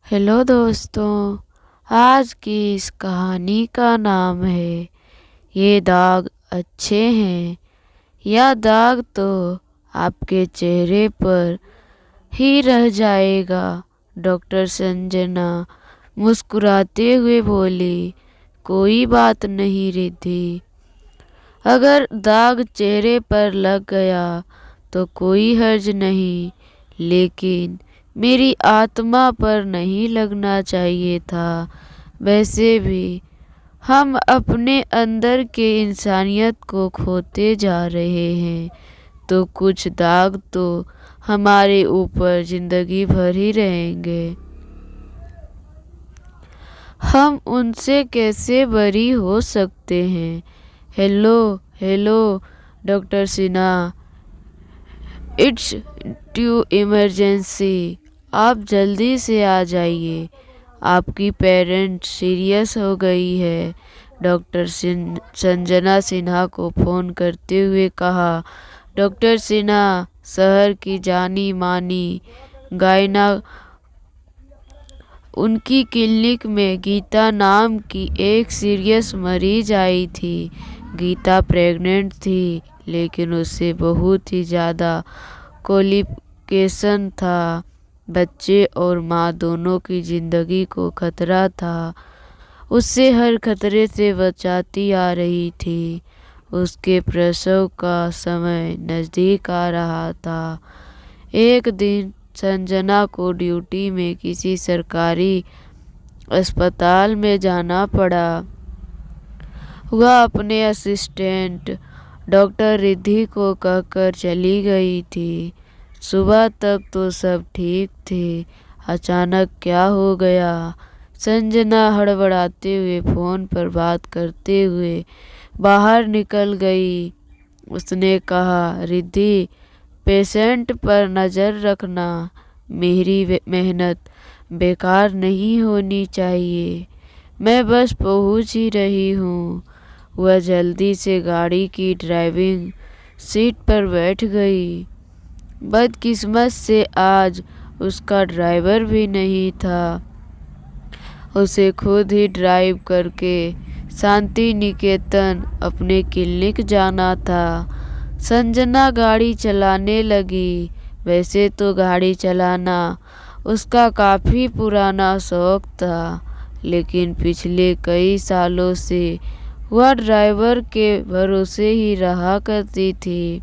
Hello दोस्तों। आज की इस कहानी का नाम है ये दाग अच्छे हैं। यह दाग तो आपके चेहरे पर ही रह जाएगा। डॉक्टर संजना मुस्कुराते हुए बोली, कोई बात नहीं रिद्धि। अगर दाग चेहरे पर लग गया तो कोई हर्ज नहीं, लेकिन मेरी आत्मा पर नहीं लगना चाहिए था। वैसे भी हम अपने अंदर के इंसानियत को खोते जा रहे हैं, तो कुछ दाग तो हमारे ऊपर जिंदगी भर ही रहेंगे। हम उनसे कैसे बरी हो सकते हैं। Hello hello doctor Sinha, it's due emergency. आप जल्दी से आ जाइए, आपकी पेरेंट सीरियस हो गई है। डॉक्टर संजना सिन्हा को फ़ोन करते हुए कहा। डॉक्टर सिन्हा शहर की जानी मानी गायना उनकी क्लिनिक में गीता नाम की एक सीरियस मरीज आई थी। गीता प्रेग्नेंट थी, लेकिन उससे बहुत ही ज़्यादा कॉम्प्लिकेशन था। बच्चे और माँ दोनों की ज़िंदगी को खतरा था। उससे हर खतरे से बचाती आ रही थी। उसके प्रसव का समय नज़दीक आ रहा था। एक दिन संजना को ड्यूटी में किसी सरकारी अस्पताल में जाना पड़ा। वह अपने असिस्टेंट डॉक्टर रिद्धि को कहकर चली गई थी। सुबह तक तो सब ठीक थे। अचानक क्या हो गया? संजना हड़बड़ाते हुए फ़ोन पर बात करते हुए बाहर निकल गई। उसने कहा, रिद्धि, पेशेंट पर नज़र रखना। मेरी मेहनत बेकार नहीं होनी चाहिए। मैं बस पहुंच ही रही हूँ। वह जल्दी से गाड़ी की ड्राइविंग सीट पर बैठ गई। बदकिस्मत से आज उसका ड्राइवर भी नहीं था। उसे खुद ही ड्राइव करके शांति निकेतन अपने क्लिनिक जाना था। संजना गाड़ी चलाने लगी। वैसे तो गाड़ी चलाना उसका काफ़ी पुराना शौक था, लेकिन पिछले कई सालों से वह ड्राइवर के भरोसे ही रहा करती थी।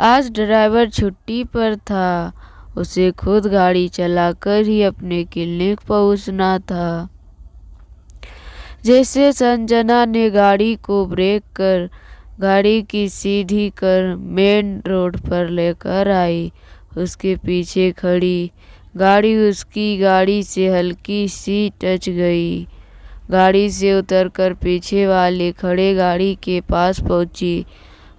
आज ड्राइवर छुट्टी पर था। उसे खुद गाड़ी चलाकर ही अपने क्लिनिक पहुंचना था। जैसे संजना ने गाड़ी को ब्रेक कर गाड़ी की सीधी कर मेन रोड पर लेकर आई, उसके पीछे खड़ी गाड़ी उसकी गाड़ी से हल्की सी टच गई। गाड़ी से उतरकर पीछे वाले खड़े गाड़ी के पास पहुंची।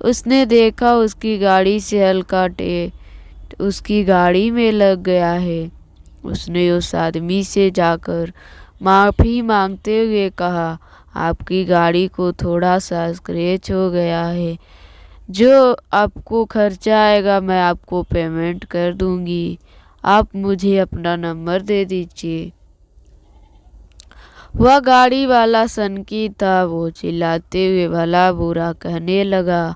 उसने देखा उसकी गाड़ी से हल्का टेप उसकी गाड़ी में लग गया है। उसने उस आदमी से जाकर माफ़ी मांगते हुए कहा, आपकी गाड़ी को थोड़ा सा स्क्रैच हो गया है। जो आपको खर्चा आएगा मैं आपको पेमेंट कर दूंगी। आप मुझे अपना नंबर दे दीजिए। वह गाड़ी वाला सनकी था। वो चिल्लाते हुए भला बुरा कहने लगा।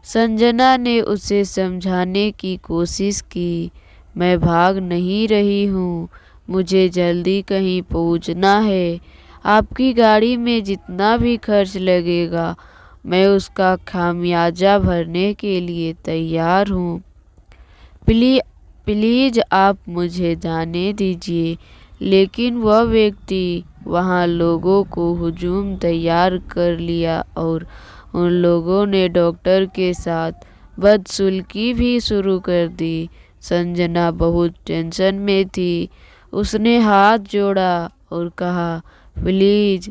संजना ने उसे समझाने की कोशिश की, मैं भाग नहीं रही हूँ, मुझे जल्दी कहीं पहुँचना है। आपकी गाड़ी में जितना भी खर्च लगेगा मैं उसका खामियाजा भरने के लिए तैयार हूँ। प्लीज़ आप मुझे जाने दीजिए। लेकिन वह व्यक्ति वहाँ लोगों को हुजूम तैयार कर लिया और उन लोगों ने डॉक्टर के साथ बदसलूकी भी शुरू कर दी। संजना बहुत टेंशन में थी। उसने हाथ जोड़ा और कहा, प्लीज़,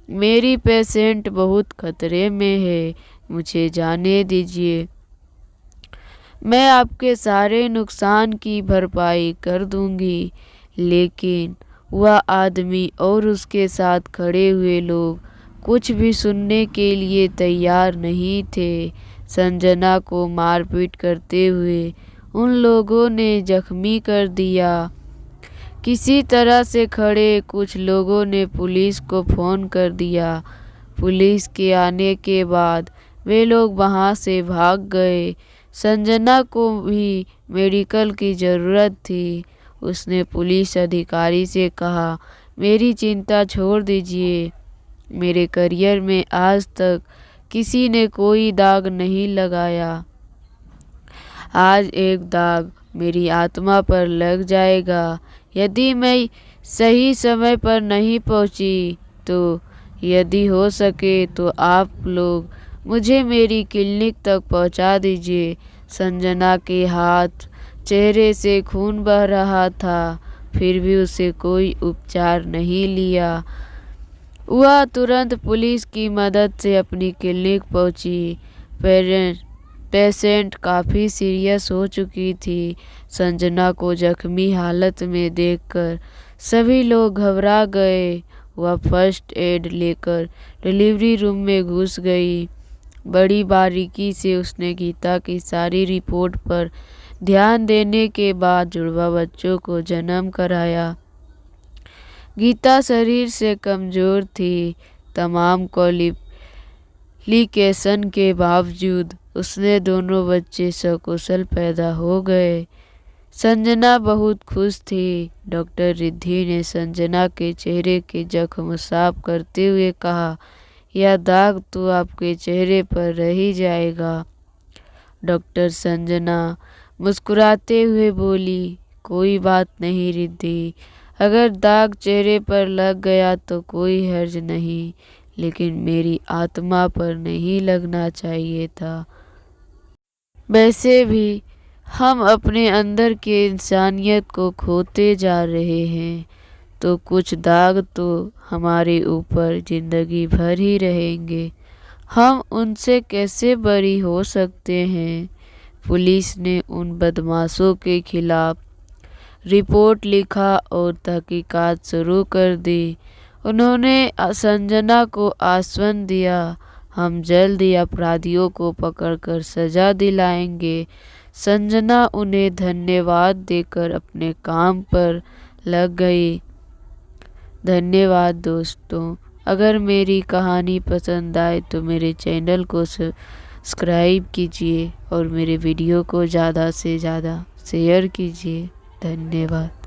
मेरी पेशेंट बहुत खतरे में है, मुझे जाने दीजिए। मैं आपके सारे नुकसान की भरपाई कर दूंगी। लेकिन वह आदमी और उसके साथ खड़े हुए लोग कुछ भी सुनने के लिए तैयार नहीं थे। संजना को मारपीट करते हुए उन लोगों ने जख्मी कर दिया। किसी तरह से खड़े कुछ लोगों ने पुलिस को फ़ोन कर दिया। पुलिस के आने के बाद वे लोग वहाँ से भाग गए। संजना को भी मेडिकल की ज़रूरत थी। उसने पुलिस अधिकारी से कहा, मेरी चिंता छोड़ दीजिए, मेरे करियर में आज तक किसी ने कोई दाग नहीं लगाया। आज एक दाग मेरी आत्मा पर लग जाएगा। यदि मैं सही समय पर नहीं पहुंची तो यदि हो सके तो आप लोग मुझे मेरी क्लिनिक तक पहुंचा दीजिए। संजना के हाथ चेहरे से खून बह रहा था, फिर भी उसे कोई उपचार नहीं लिया। वह तुरंत पुलिस की मदद से अपनी क्लिनिक पहुंची। पेशेंट काफ़ी सीरियस हो चुकी थी। संजना को जख्मी हालत में देखकर सभी लोग घबरा गए। वह फर्स्ट एड लेकर डिलीवरी रूम में घुस गई। बड़ी बारीकी से उसने गीता की सारी रिपोर्ट पर ध्यान देने के बाद जुड़वा बच्चों को जन्म कराया। गीता शरीर से कमज़ोर थी। तमाम कॉम्प्लिकेशन के बावजूद उसने दोनों बच्चे सकुशल पैदा हो गए। संजना बहुत खुश थी। डॉक्टर रिद्धि ने संजना के चेहरे के जख्म साफ करते हुए कहा, यह दाग तो आपके चेहरे पर रह ही जाएगा। डॉक्टर संजना मुस्कुराते हुए बोली, कोई बात नहीं रिद्धि, अगर दाग चेहरे पर लग गया तो कोई हर्ज नहीं, लेकिन मेरी आत्मा पर नहीं लगना चाहिए था। वैसे भी हम अपने अंदर के इंसानियत को खोते जा रहे हैं, तो कुछ दाग तो हमारे ऊपर जिंदगी भर ही रहेंगे। हम उनसे कैसे बरी हो सकते हैं। पुलिस ने उन बदमाशों के खिलाफ रिपोर्ट लिखा और तहकीकात शुरू कर दी। उन्होंने संजना को आश्वासन दिया, हम जल्द ही अपराधियों को पकड़कर सजा दिलाएंगे। संजना उन्हें धन्यवाद देकर अपने काम पर लग गई। धन्यवाद दोस्तों। अगर मेरी कहानी पसंद आए तो मेरे चैनल को सब्सक्राइब कीजिए और मेरे वीडियो को ज़्यादा से ज़्यादा शेयर कीजिए। धन्यवाद।